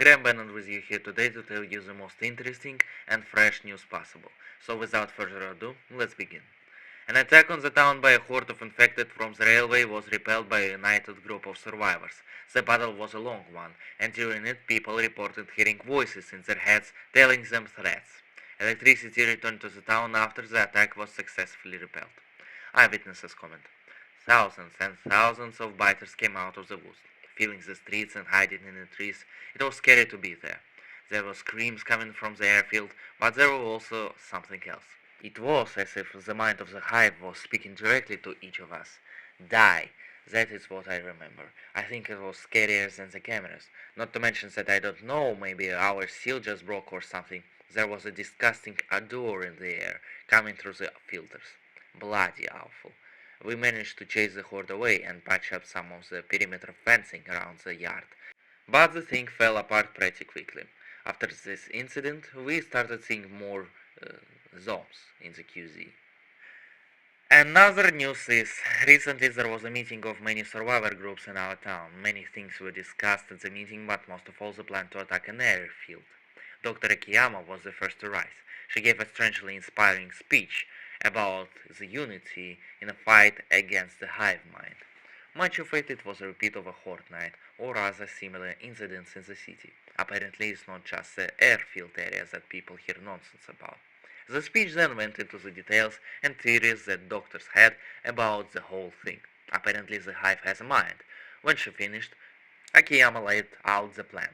Graham Bennett with you here today to tell you the most interesting and fresh news possible. So without further ado, let's begin. An attack on the town by a horde of infected from the railway was repelled by a united group of survivors. The battle was a long one, and during it people reported hearing voices in their heads telling them threats. Electricity returned to the town after the attack was successfully repelled. Eyewitnesses comment. Thousands and thousands of biters came out of the woods, filling the streets and hiding in the trees. It was scary to be there. There were screams coming from the airfield, but there was also something else. It was as if the mind of the hive was speaking directly to each of us. Die. That is what I remember. I think it was scarier than the cameras. Not to mention that I don't know, maybe our seal just broke or something. There was a disgusting odor in the air, coming through the filters. Bloody awful. We managed to chase the horde away and patch up some of the perimeter fencing around the yard. But the thing fell apart pretty quickly. After this incident, we started seeing more zombies in the QZ. Another news is, recently there was a meeting of many survivor groups in our town. Many things were discussed at the meeting, but most of all the plan to attack an airfield. Dr. Akiyama was the first to rise. She gave a strangely inspiring speech about the unity in a fight against the hive mind. Much of it was a repeat of a horde night or other similar incidents in the city. Apparently it's not just the airfield areas that people hear nonsense about. The speech then went into the details and theories that doctors had about the whole thing. Apparently the hive has a mind. When she finished, Akiyama laid out the plan.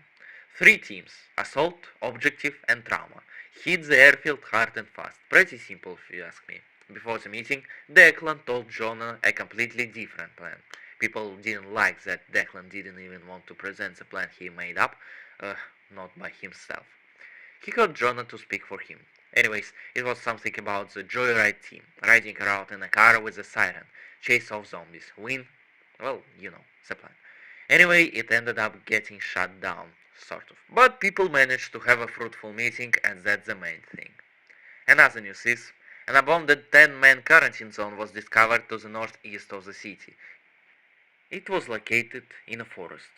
3 teams: assault, objective, and trauma. Hit the airfield hard and fast. Pretty simple if you ask me. Before the meeting, Declan told Jonah a completely different plan. People didn't like that Declan didn't even want to present the plan he made up, not by himself. He got Jonah to speak for him. Anyways, it was something about the Joyride team, riding around in a car with a siren, chase off zombies, win, well, you know, the plan. Anyway, it ended up getting shut down, sort of. But people managed to have a fruitful meeting, and that's the main thing. Another news is, an abandoned 10-man quarantine zone was discovered to the northeast of the city. It was located in a forest.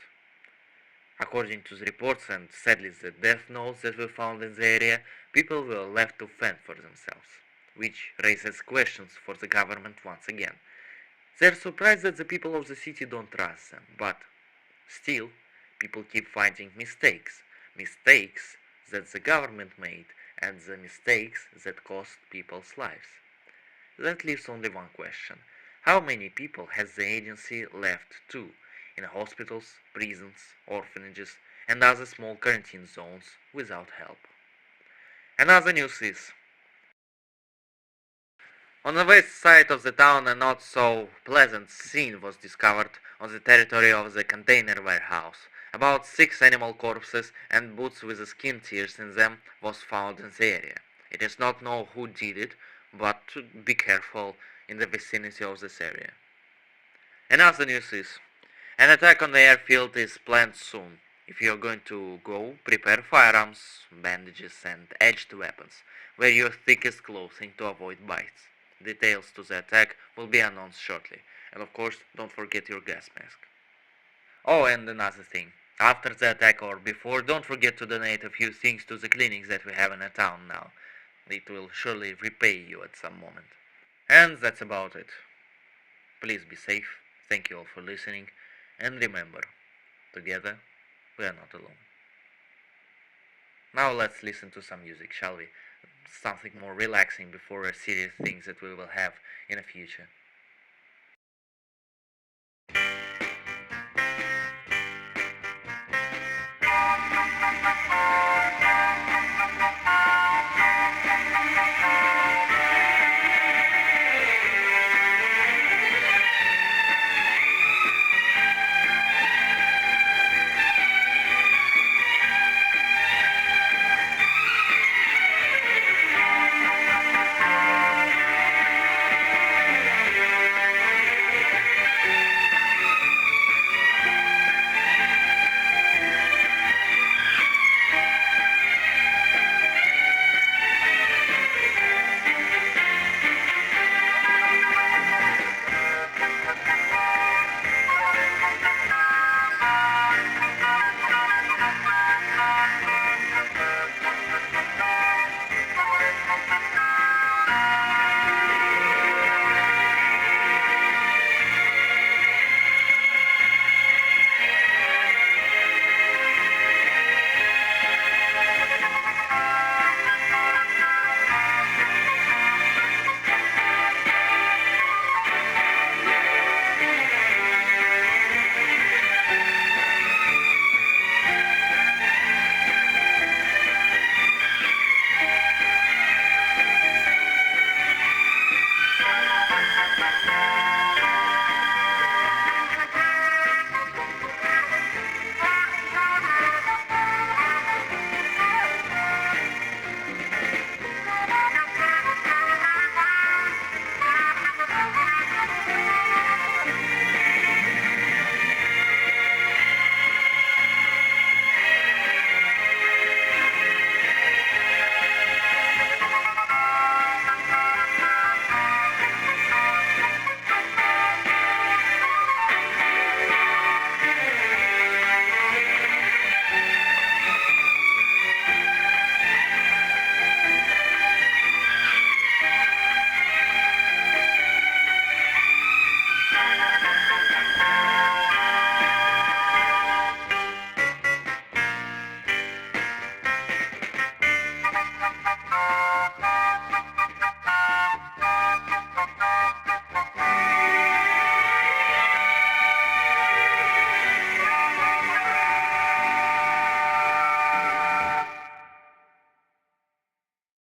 According to the reports and sadly the death notes that were found in the area, people were left to fend for themselves, which raises questions for the government once again. They're surprised that the people of the city don't trust them, but still, people keep finding mistakes. Mistakes that the government made and the mistakes that cost people's lives. That leaves only one question. How many people has the agency left to? In hospitals, prisons, orphanages, and other small quarantine zones without help. Another news is, on the west side of the town a not so pleasant scene was discovered on the territory of the container warehouse. About 6 animal corpses and boots with skin tears in them was found in the area. It is not known who did it, but be careful in the vicinity of this area. Another news is, an attack on the airfield is planned soon. If you are going to go, prepare firearms, bandages, and edged weapons. Wear your thickest clothing to avoid bites. Details to the attack will be announced shortly. And of course, don't forget your gas mask. Oh, and another thing. After the attack or before, don't forget to donate a few things to the clinics that we have in the town now. It will surely repay you at some moment. And that's about it. Please be safe. Thank you all for listening. And remember, together we are not alone. Now let's listen to some music, shall we? Something more relaxing before a serious things that we will have in the future.